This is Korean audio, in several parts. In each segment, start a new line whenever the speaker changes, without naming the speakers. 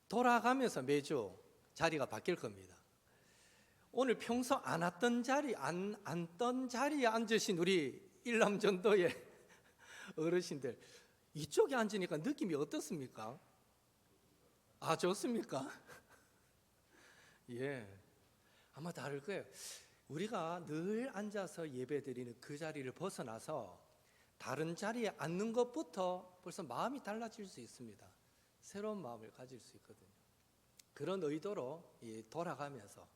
돌아가면서 매주 자리가 바뀔 겁니다. 오늘 평소 안 앉던 자리에 앉으신 우리 일남전도의 어르신들, 이쪽에 앉으니까 느낌이 어떻습니까? 좋습니까? 예, 아마 다를 거예요. 우리가 늘 앉아서 예배드리는 그 자리를 벗어나서 다른 자리에 앉는 것부터 벌써 마음이 달라질 수 있습니다. 새로운 마음을 가질 수 있거든요. 그런 의도로 돌아가면서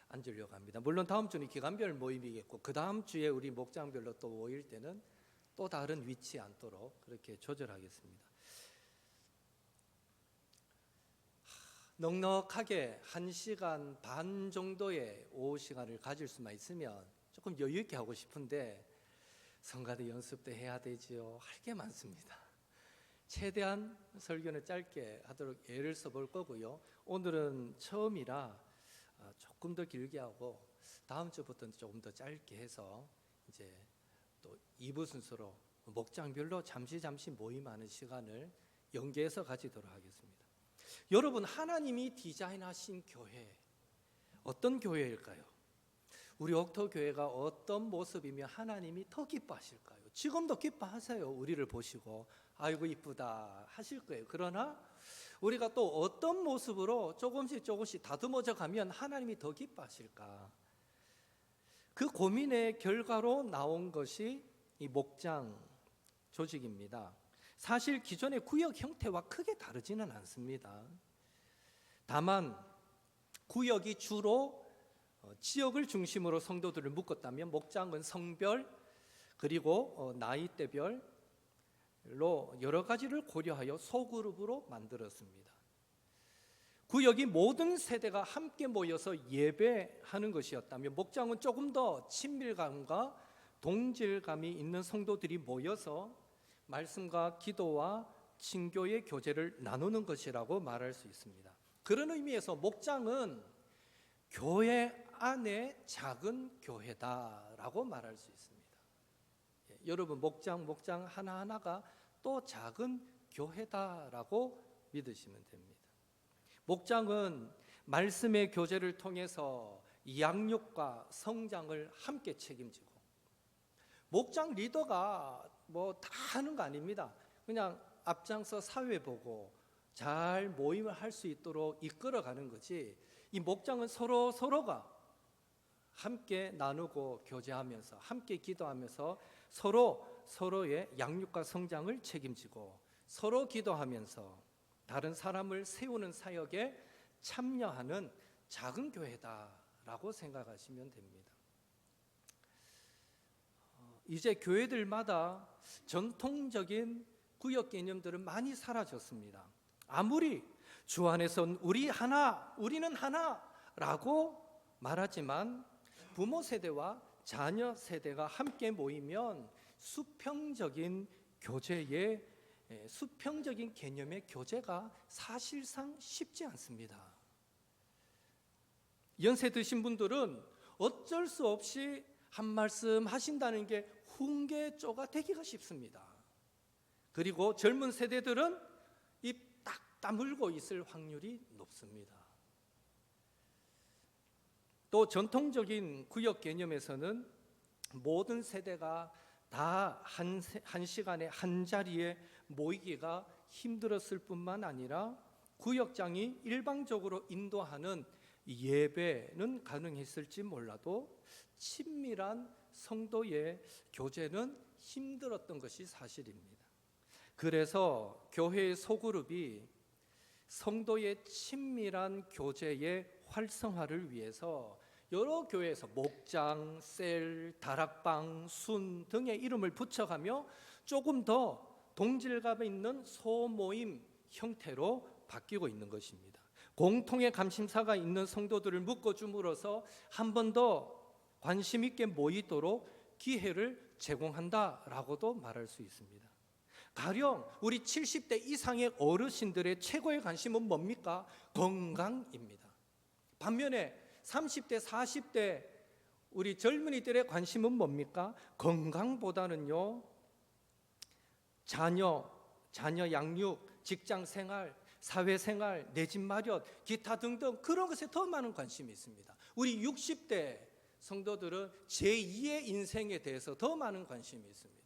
앉으려고 합니다. 물론 다음 주는 기간별 모임이겠고, 그 다음 주에 우리 목장별로 또 모일 때는 또 다른 위치에 앉도록 그렇게 조절하겠습니다. 넉넉하게 1시간 반 정도의 오후 시간을 가질 수만 있으면 조금 여유 있게 하고 싶은데, 성가대 연습도 해야 되지요. 할 게 많습니다. 최대한 설교는 짧게 하도록 애를 써볼 거고요. 오늘은 처음이라 조금 더 길게 하고, 다음 주부터는 조금 더 짧게 해서 이제 또 2부 순서로 목장별로 잠시 모임하는 시간을 연계해서 가지도록 하겠습니다. 여러분, 하나님이 디자인하신 교회, 어떤 교회일까요? 우리 옥토교회가 어떤 모습이면 하나님이 더 기뻐하실까요? 지금도 기뻐하세요. 우리를 보시고 아이고 이쁘다 하실 거예요. 그러나 우리가 또 어떤 모습으로 조금씩 다듬어져 가면 하나님이 더 기뻐하실까? 그 고민의 결과로 나온 것이 이 목장 조직입니다. 사실 기존의 구역 형태와 크게 다르지는 않습니다. 다만 구역이 주로 지역을 중심으로 성도들을 묶었다면, 목장은 성별 그리고 나이대별로 여러 가지를 고려하여 소그룹으로 만들었습니다. 구역이 모든 세대가 함께 모여서 예배하는 것이었다면, 목장은 조금 더 친밀감과 동질감이 있는 성도들이 모여서 말씀과 기도와 친교의 교제를 나누는 것이라고 말할 수 있습니다. 그런 의미에서 목장은 교회 안에 작은 교회다라고 말할 수 있습니다. 여러분, 목장 하나하나가 또 작은 교회다라고 믿으시면 됩니다. 목장은 말씀의 교제를 통해서 양육과 성장을 함께 책임지고, 목장 리더가 다 하는 거 아닙니다. 그냥 앞장서 사회 보고 잘 모임을 할 수 있도록 이끌어가는 거지, 이 목장은 서로가 함께 나누고 교제하면서 함께 기도하면서 서로의 양육과 성장을 책임지고, 서로 기도하면서 다른 사람을 세우는 사역에 참여하는 작은 교회다라고 생각하시면 됩니다. 이제 교회들마다 전통적인 구역 개념들은 많이 사라졌습니다. 아무리 주 안에선 우리는 하나라고 말하지만, 부모 세대와 자녀 세대가 함께 모이면 수평적인 개념의 교제가 사실상 쉽지 않습니다. 연세 드신 분들은 어쩔 수 없이 한 말씀 하신다는 게 훈계조가 되기가 쉽습니다. 그리고 젊은 세대들은 입 딱 다물고 있을 확률이 높습니다. 또 전통적인 구역 개념에서는 모든 세대가 다 한 시간에 한 자리에 모이기가 힘들었을 뿐만 아니라, 구역장이 일방적으로 인도하는 예배는 가능했을지 몰라도 친밀한 성도의 교제는 힘들었던 것이 사실입니다. 그래서 교회의 소그룹이 성도의 친밀한 교제의 활성화를 위해서 여러 교회에서 목장, 셀, 다락방, 순 등의 이름을 붙여가며 조금 더 동질감 있는 소모임 형태로 바뀌고 있는 것입니다. 공통의 감심사가 있는 성도들을 묶어줌으로써 한 번 더 관심 있게 모이도록 기회를 제공한다라고도 말할 수 있습니다. 가령 우리 70대 이상의 어르신들의 최고의 관심은 뭡니까? 건강입니다. 반면에 30대, 40대 우리 젊은이들의 관심은 뭡니까? 건강보다는요, 자녀 양육, 직장 생활, 사회생활, 내 집 마련, 기타 등등 그런 것에 더 많은 관심이 있습니다. 우리 60대 성도들은 제2의 인생에 대해서 더 많은 관심이 있습니다.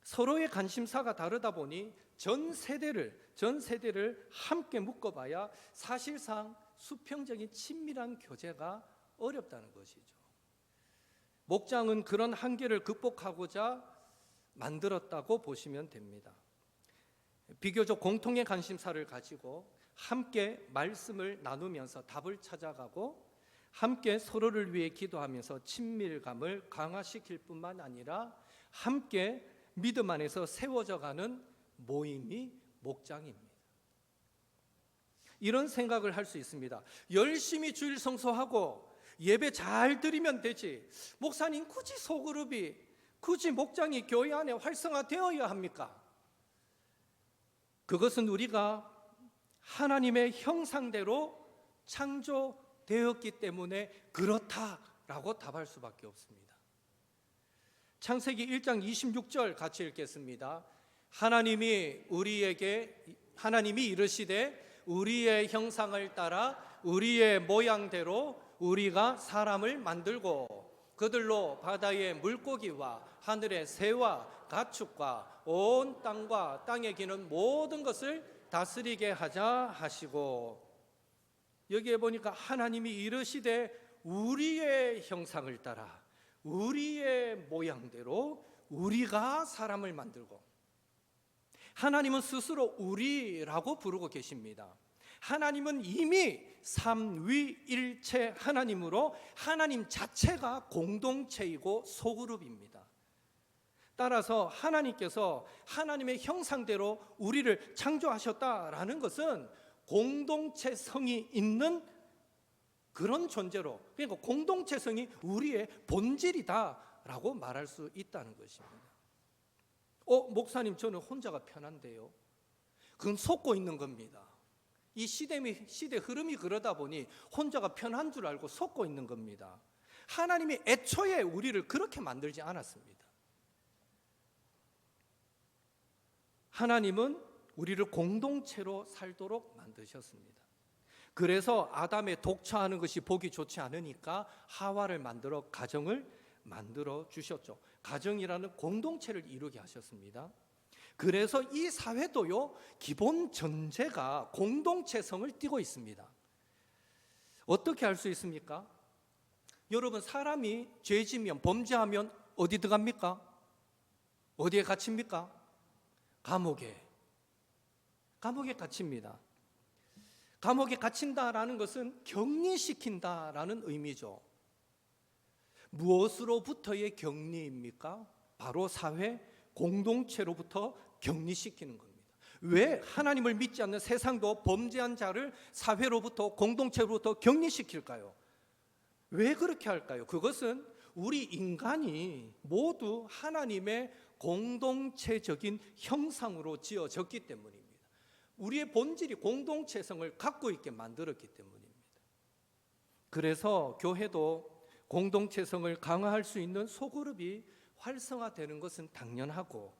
서로의 관심사가 다르다 보니 전 세대를 함께 묶어봐야 사실상 수평적인 친밀한 교제가 어렵다는 것이죠. 목장은 그런 한계를 극복하고자 만들었다고 보시면 됩니다. 비교적 공통의 관심사를 가지고 함께 말씀을 나누면서 답을 찾아가고 함께 서로를 위해 기도하면서 친밀감을 강화시킬 뿐만 아니라 함께 믿음 안에서 세워져 가는 모임이 목장입니다. 이런 생각을 할 수 있습니다. 열심히 주일 성수하고 예배 잘 드리면 되지, 목사님 굳이 소그룹이, 굳이 목장이 교회 안에 활성화되어야 합니까? 그것은 우리가 하나님의 형상대로 창조되었기 때문에 그렇다라고 답할 수밖에 없습니다. 창세기 1장 26절 같이 읽겠습니다. 하나님이 이르시되 우리의 형상을 따라 우리의 모양대로 우리가 사람을 만들고 그들로 바다의 물고기와 하늘의 새와 가축과 온 땅과 땅에 기는 모든 것을 다스리게 하자 하시고, 여기에 보니까 하나님이 이르시되 우리의 형상을 따라 우리의 모양대로 우리가 사람을 만들고, 하나님은 스스로 우리라고 부르고 계십니다. 하나님은 이미 삼위일체 하나님으로 하나님 자체가 공동체이고 소그룹입니다. 따라서 하나님께서 하나님의 형상대로 우리를 창조하셨다라는 것은 공동체성이 있는 그런 존재로, 그러니까 공동체성이 우리의 본질이다라고 말할 수 있다는 것입니다. 목사님 저는 혼자가 편한데요. 그건 속고 있는 겁니다. 이 시대 흐름이 그러다 보니 혼자가 편한 줄 알고 속고 있는 겁니다. 하나님이 애초에 우리를 그렇게 만들지 않았습니다. 하나님은 우리를 공동체로 살도록 만드셨습니다. 그래서 아담의 독처하는 것이 보기 좋지 않으니까 하와를 만들어 가정을 만들어 주셨죠. 가정이라는 공동체를 이루게 하셨습니다. 그래서 이 사회도요, 기본 전제가 공동체성을 띠고 있습니다. 어떻게 알 수 있습니까? 여러분, 사람이 죄지면, 범죄하면 어디 들어갑니까? 어디에 갇힙니까? 감옥에 갇힙니다. 감옥에 갇힌다라는 것은 격리시킨다라는 의미죠. 무엇으로부터의 격리입니까? 바로 사회 공동체로부터 격리시키는 겁니다. 왜 하나님을 믿지 않는 세상도 범죄한 자를 사회로부터, 공동체로부터 격리시킬까요? 왜 그렇게 할까요? 그것은 우리 인간이 모두 하나님의 공동체적인 형상으로 지어졌기 때문입니다. 우리의 본질이 공동체성을 갖고 있게 만들었기 때문입니다. 그래서 교회도 공동체성을 강화할 수 있는 소그룹이 활성화되는 것은 당연하고,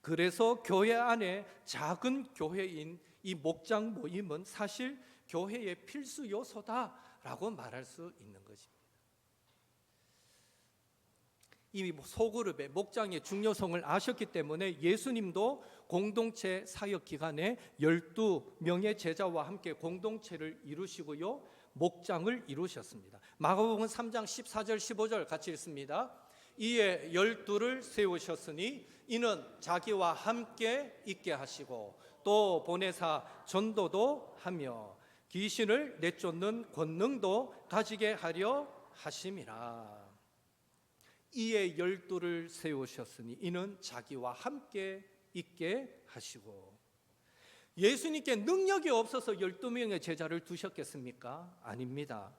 그래서 교회 안에 작은 교회인 이 목장 모임은 사실 교회의 필수 요소다라고 말할 수 있는 것입니다. 이 소그룹의 목장의 중요성을 아셨기 때문에 예수님도 공동체 사역 기간에 12명의 제자와 함께 공동체를 이루시고요, 목장을 이루셨습니다. 마가복음 3장 14절 15절 같이 읽습니다. 이에 12를 세우셨으니 이는 자기와 함께 있게 하시고 또 보내사 전도도 하며 귀신을 내쫓는 권능도 가지게 하려 하심이라. 이에 12를 세우셨으니 이는 자기와 함께 있게 하시고, 예수님께 능력이 없어서 12명의 제자를 두셨겠습니까? 아닙니다.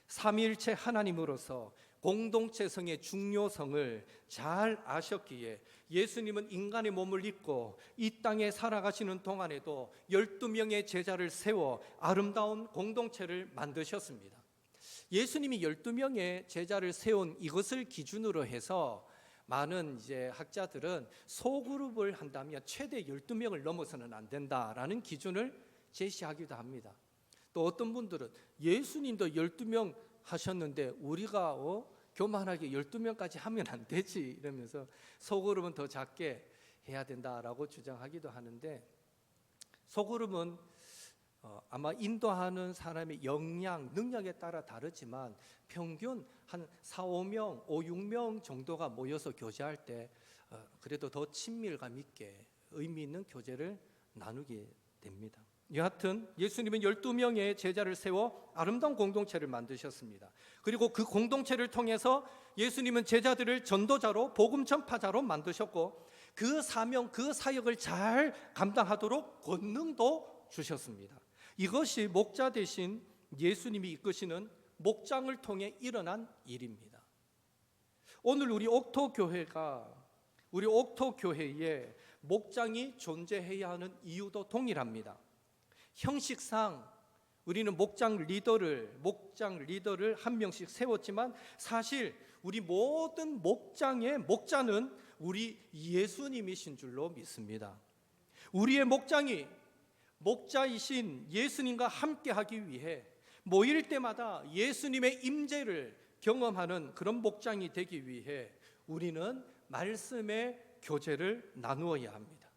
삼위일체 하나님으로서 공동체성의 중요성을 잘 아셨기에 예수님은 인간의 몸을 입고 이 땅에 살아가시는 동안에도 12명의 제자를 세워 아름다운 공동체를 만드셨습니다. 예수님이 12명의 제자를 세운 이것을 기준으로 해서 많은 이제 학자들은 소그룹을 한다면 최대 12명을 넘어서는 안 된다라는 기준을 제시하기도 합니다. 또 어떤 분들은 예수님도 12명 하셨는데 우리가 교만하게 12명까지 하면 안 되지 이러면서 소그룹은 더 작게 해야 된다라고 주장하기도 하는데, 소그룹은 아마 인도하는 사람의 역량, 능력에 따라 다르지만 평균 한 4, 5명, 5, 6명 정도가 모여서 교제할 때 그래도 더 친밀감 있게 의미 있는 교제를 나누게 됩니다. 여하튼 예수님은 12명의 제자를 세워 아름다운 공동체를 만드셨습니다. 그리고 그 공동체를 통해서 예수님은 제자들을 전도자로, 복음 전파자로 만드셨고, 그 사명, 그 사역을 잘 감당하도록 권능도 주셨습니다. 이것이 목자 대신 예수님이 이끄시는 목장을 통해 일어난 일입니다. 오늘 우리 옥토 교회에 목장이 존재해야 하는 이유도 동일합니다. 형식상 우리는 목장 리더를 한 명씩 세웠지만 사실 우리 모든 목장의 목자는 우리 예수님이신 줄로 믿습니다. 우리의 목장이 목자이신 예수님과 함께하기 위해 모일 때마다 예수님의 임재를 경험하는 그런 목장이 되기 위해 우리는 말씀의 교제를 나누어야 합니다.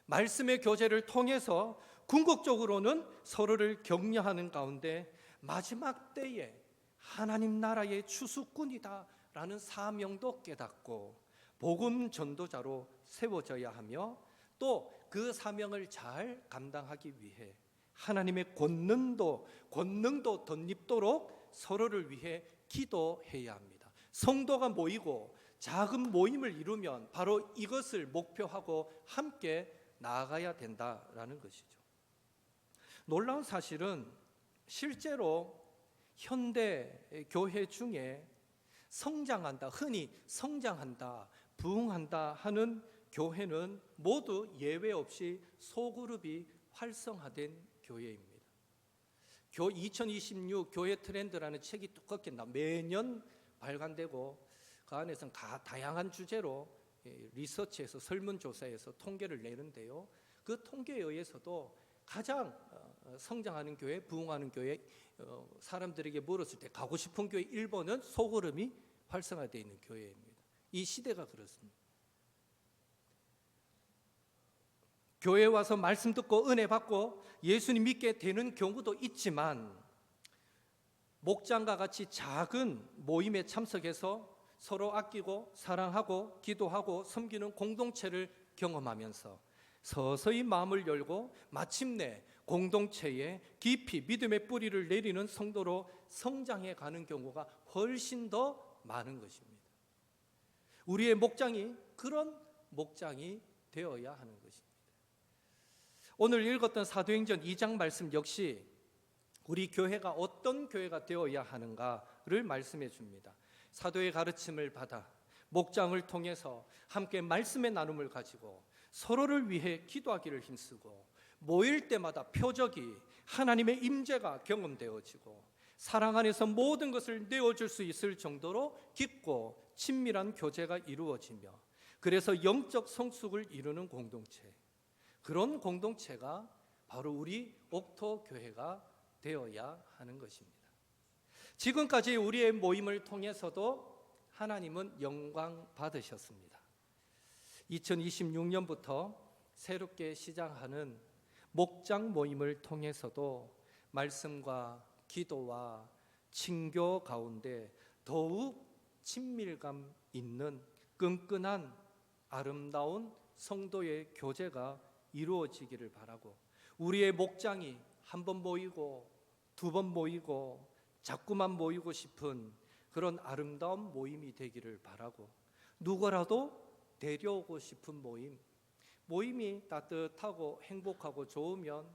말씀의 교제를 통해서 궁극적으로는 서로를 격려하는 가운데 마지막 때에 하나님 나라의 추수꾼이다라는 사명도 깨닫고 복음 전도자로 세워져야 하며, 또 그 사명을 잘 감당하기 위해 하나님의 권능도 덧입도록 서로를 위해 기도해야 합니다. 성도가 모이고 작은 모임을 이루면 바로 이것을 목표하고 함께 나아가야 된다라는 것이죠. 놀라운 사실은 실제로 현대 교회 중에 성장한다, 흔히 성장한다, 부흥한다 하는 교회는 모두 예외 없이 소그룹이 활성화된 교회입니다. 2026 교회 트렌드라는 책이 두껍게 매년 발간되고 그 안에서는 다양한 주제로 리서치에서 설문조사에서 통계를 내는데요. 그 통계에 의해서도 가장 성장하는 교회, 부흥하는 교회, 사람들에게 물었을 때 가고 싶은 교회 1번은 소그룹이 활성화되어 있는 교회입니다. 이 시대가 그렇습니다. 교회에 와서 말씀 듣고 은혜 받고 예수님 믿게 되는 경우도 있지만, 목장과 같이 작은 모임에 참석해서 서로 아끼고 사랑하고 기도하고 섬기는 공동체를 경험하면서 서서히 마음을 열고 마침내 공동체에 깊이 믿음의 뿌리를 내리는 성도로 성장해 가는 경우가 훨씬 더 많은 것입니다. 우리의 목장이 그런 목장이 되어야 하는 것입니다. 오늘 읽었던 사도행전 2장 말씀 역시 우리 교회가 어떤 교회가 되어야 하는가를 말씀해 줍니다. 사도의 가르침을 받아 목장을 통해서 함께 말씀의 나눔을 가지고 서로를 위해 기도하기를 힘쓰고, 모일 때마다 표적이 하나님의 임재가 경험되어지고 사랑 안에서 모든 것을 내어줄 수 있을 정도로 깊고 친밀한 교제가 이루어지며, 그래서 영적 성숙을 이루는 공동체, 그런 공동체가 바로 우리 옥토 교회가 되어야 하는 것입니다. 지금까지 우리의 모임을 통해서도 하나님은 영광 받으셨습니다. 2026년부터 새롭게 시작하는 목장 모임을 통해서도 말씀과 기도와 친교 가운데 더욱 친밀감 있는 끈끈한 아름다운 성도의 교제가 이루어지기를 바라고, 우리의 목장이 한 번 모이고 두 번 모이고 자꾸만 모이고 싶은 그런 아름다운 모임이 되기를 바라고, 누구라도 데려오고 싶은 모임이 따뜻하고 행복하고 좋으면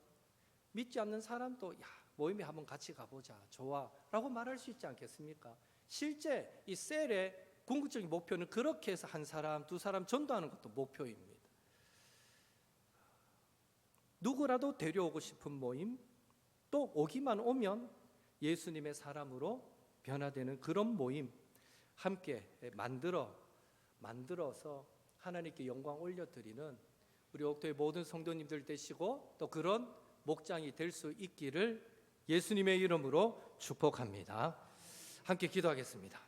믿지 않는 사람도 모임에 한번 같이 가보자, 좋아 라고 말할 수 있지 않겠습니까? 실제 이 셀의 궁극적인 목표는 그렇게 해서 한 사람, 두 사람 전도하는 것도 목표입니다. 누구라도 데려오고 싶은 모임, 또 오기만 오면 예수님의 사람으로 변화되는 그런 모임 함께 만들어 만들어서 하나님께 영광 올려드리는 우리 옥토의 모든 성도님들 되시고 또 그런 목장이 될 수 있기를 예수님의 이름으로 축복합니다. 함께 기도하겠습니다.